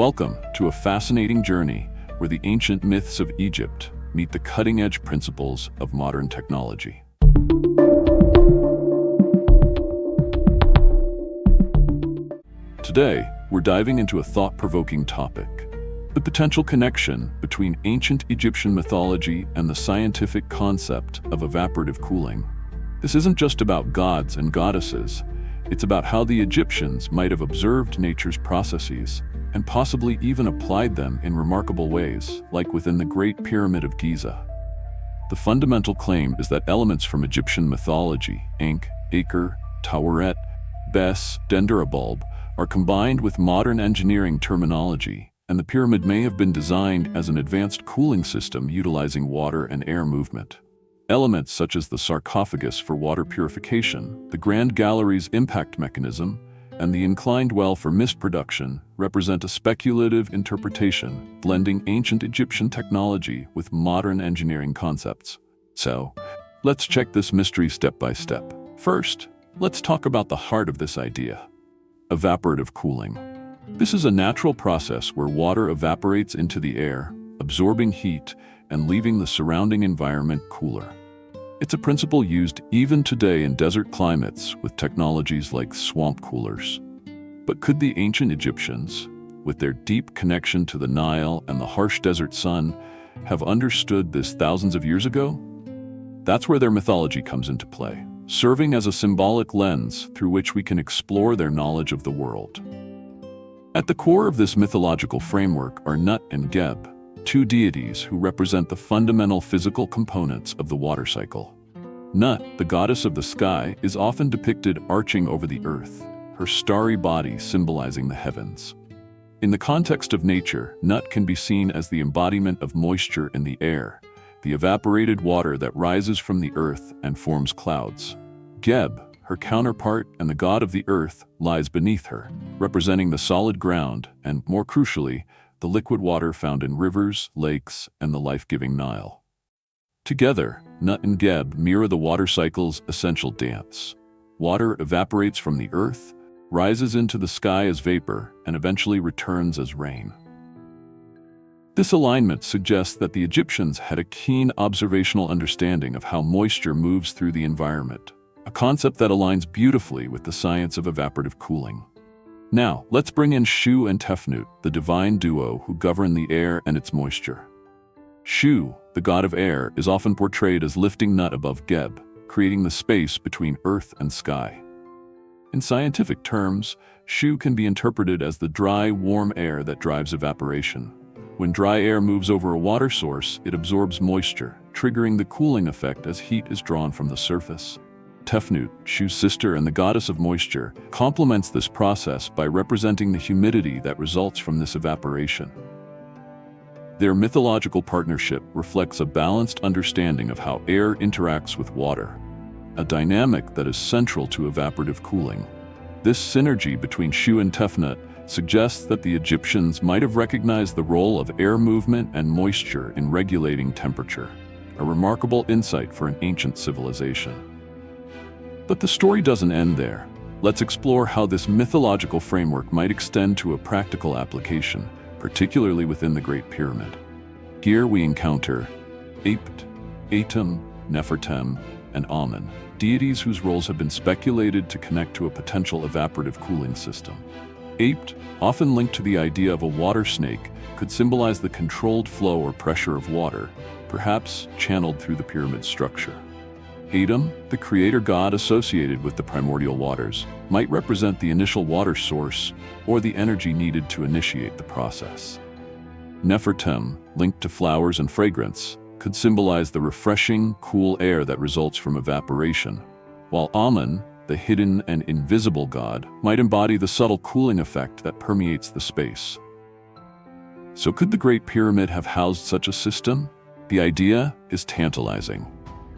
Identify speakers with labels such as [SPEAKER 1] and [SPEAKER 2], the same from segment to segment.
[SPEAKER 1] Welcome to a fascinating journey where the ancient myths of Egypt meet the cutting-edge principles of modern technology. Today, we're diving into a thought-provoking topic: the potential connection between ancient Egyptian mythology and the scientific concept of evaporative cooling. This isn't just about gods and goddesses. It's about how the Egyptians might have observed nature's processes and possibly even applied them in remarkable ways, like within the Great Pyramid of Giza. The fundamental claim is that elements from Egyptian mythology, Ankh, Aker, Taweret, Bes, Denderabulb, are combined with modern engineering terminology, and the pyramid may have been designed as an advanced cooling system utilizing water and air movement. Elements such as the sarcophagus for water purification, the Grand Gallery's impact mechanism, and the inclined well for mist production represent a speculative interpretation, blending ancient Egyptian technology with modern engineering concepts. So, let's check this mystery step by step. First, let's talk about the heart of this idea: evaporative cooling. This is a natural process where water evaporates into the air, absorbing heat and leaving the surrounding environment cooler. It's a principle used even today in desert climates with technologies like swamp coolers. But could the ancient Egyptians, with their deep connection to the Nile and the harsh desert sun, have understood this thousands of years ago? That's where their mythology comes into play, serving as a symbolic lens through which we can explore their knowledge of the world. At the core of this mythological framework are Nut and Geb, two deities who represent the fundamental physical components of the water cycle. Nut, the goddess of the sky, is often depicted arching over the earth, her starry body symbolizing the heavens. In the context of nature, Nut can be seen as the embodiment of moisture in the air, the evaporated water that rises from the earth and forms clouds. Geb, her counterpart and the god of the earth, lies beneath her, representing the solid ground and, more crucially, the liquid water found in rivers, lakes, and the life-giving Nile. Together, Nut and Geb mirror the water cycle's essential dance. Water evaporates from the earth, rises into the sky as vapor, and eventually returns as rain. This alignment suggests that the Egyptians had a keen observational understanding of how moisture moves through the environment, a concept that aligns beautifully with the science of evaporative cooling. Now, let's bring in Shu and Tefnut, the divine duo who govern the air and its moisture. Shu, the god of air, is often portrayed as lifting Nut above Geb, creating the space between earth and sky. In scientific terms, Shu can be interpreted as the dry, warm air that drives evaporation. When dry air moves over a water source, it absorbs moisture, triggering the cooling effect as heat is drawn from the surface. Tefnut, Shu's sister and the goddess of moisture, complements this process by representing the humidity that results from this evaporation. Their mythological partnership reflects a balanced understanding of how air interacts with water, a dynamic that is central to evaporative cooling. This synergy between Shu and Tefnut suggests that the Egyptians might have recognized the role of air movement and moisture in regulating temperature, a remarkable insight for an ancient civilization. But the story doesn't end there. Let's explore how this mythological framework might extend to a practical application, particularly within the Great Pyramid. Here we encounter Aped, Atum, Nefertem, and Amun, deities whose roles have been speculated to connect to a potential evaporative cooling system. Aped, often linked to the idea of a water snake, could symbolize the controlled flow or pressure of water, perhaps channeled through the pyramid structure. Atum, the creator god associated with the primordial waters, might represent the initial water source or the energy needed to initiate the process. Nefertem, linked to flowers and fragrance, could symbolize the refreshing, cool air that results from evaporation, while Amun, the hidden and invisible god, might embody the subtle cooling effect that permeates the space. So could the Great Pyramid have housed such a system? The idea is tantalizing.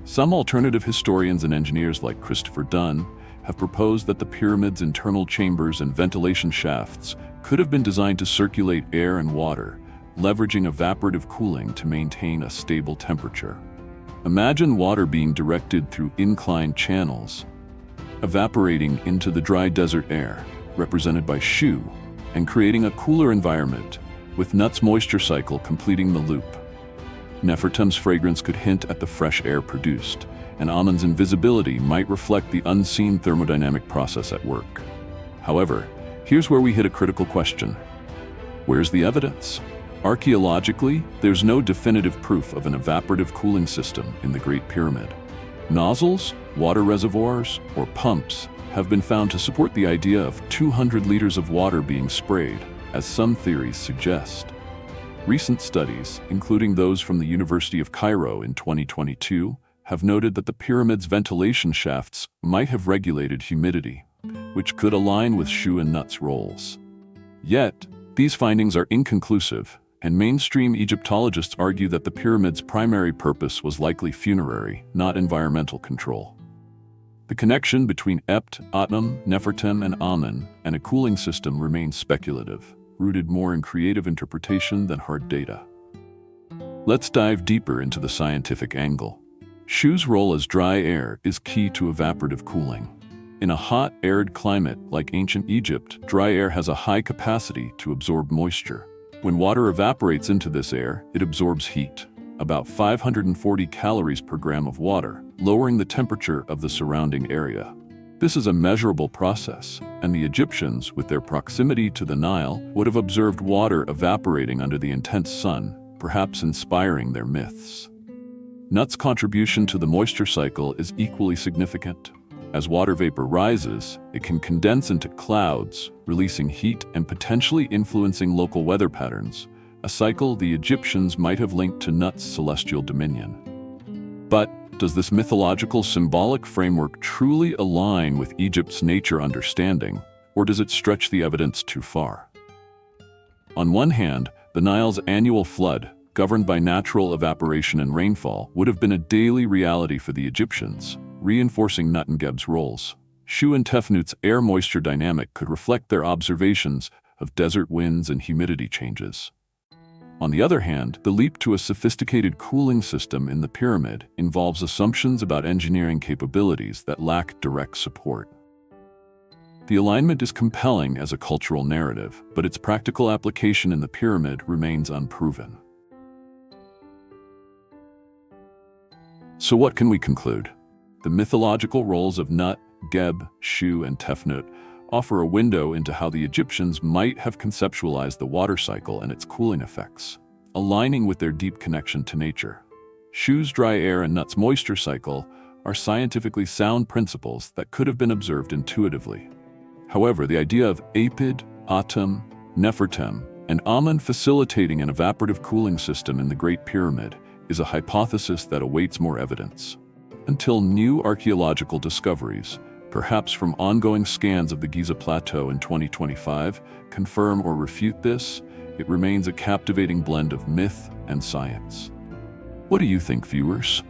[SPEAKER 1] Some alternative historians and engineers like Christopher Dunn have proposed that the pyramid's internal chambers and ventilation shafts could have been designed to circulate air and water, leveraging evaporative cooling to maintain a stable temperature. Imagine water being directed through inclined channels, evaporating into the dry desert air, represented by Shu, and creating a cooler environment, with Nut's moisture cycle completing the loop. Nefertem's fragrance could hint at the fresh air produced, and Amun's invisibility might reflect the unseen thermodynamic process at work. However, here's where we hit a critical question. Where's the evidence? Archaeologically, there's no definitive proof of an evaporative cooling system in the Great Pyramid. Nozzles, water reservoirs, or pumps have been found to support the idea of 200 liters of water being sprayed, as some theories suggest. Recent studies, including those from the University of Cairo in 2022, have noted that the pyramid's ventilation shafts might have regulated humidity, which could align with Shu and Nut's roles. Yet, these findings are inconclusive, and mainstream Egyptologists argue that the pyramid's primary purpose was likely funerary, not environmental control. The connection between Aped, Atum, Nefertem, and Amun and a cooling system remains speculative, rooted more in creative interpretation than hard data. Let's dive deeper into the scientific angle. Shu's role as dry air is key to evaporative cooling. In a hot, arid climate like ancient Egypt, dry air has a high capacity to absorb moisture. When water evaporates into this air, it absorbs heat, about 540 calories per gram of water, lowering the temperature of the surrounding area. This is a measurable process, and the Egyptians, with their proximity to the Nile, would have observed water evaporating under the intense sun, perhaps inspiring their myths. Nut's contribution to the moisture cycle is equally significant. As water vapor rises, it can condense into clouds, releasing heat and potentially influencing local weather patterns, a cycle the Egyptians might have linked to Nut's celestial dominion. But does this mythological symbolic framework truly align with Egypt's nature understanding, or does it stretch the evidence too far? On one hand, the Nile's annual flood, governed by natural evaporation and rainfall, would have been a daily reality for the Egyptians, reinforcing Nut and Geb's roles. Shu and Tefnut's air-moisture dynamic could reflect their observations of desert winds and humidity changes. On the other hand, the leap to a sophisticated cooling system in the pyramid involves assumptions about engineering capabilities that lack direct support. The alignment is compelling as a cultural narrative, but its practical application in the pyramid remains unproven. So what can we conclude? The mythological roles of Nut, Geb, Shu, and Tefnut offer a window into how the Egyptians might have conceptualized the water cycle and its cooling effects, aligning with their deep connection to nature. Shu's dry air and Nut's moisture cycle are scientifically sound principles that could have been observed intuitively. However, the idea of Aped, Atum, Nefertem, and Amun facilitating an evaporative cooling system in the Great Pyramid is a hypothesis that awaits more evidence. Until new archaeological discoveries, perhaps from ongoing scans of the Giza plateau in 2025, confirm or refute this, it remains a captivating blend of myth and science. What do you think, viewers?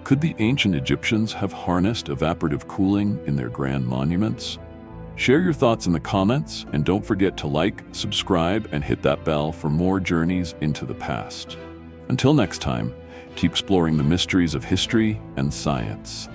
[SPEAKER 1] Could the ancient Egyptians have harnessed evaporative cooling in their grand monuments? Share your thoughts in the comments, and don't forget to like, subscribe, and hit that bell for more journeys into the past. Until next time, keep exploring the mysteries of history and science.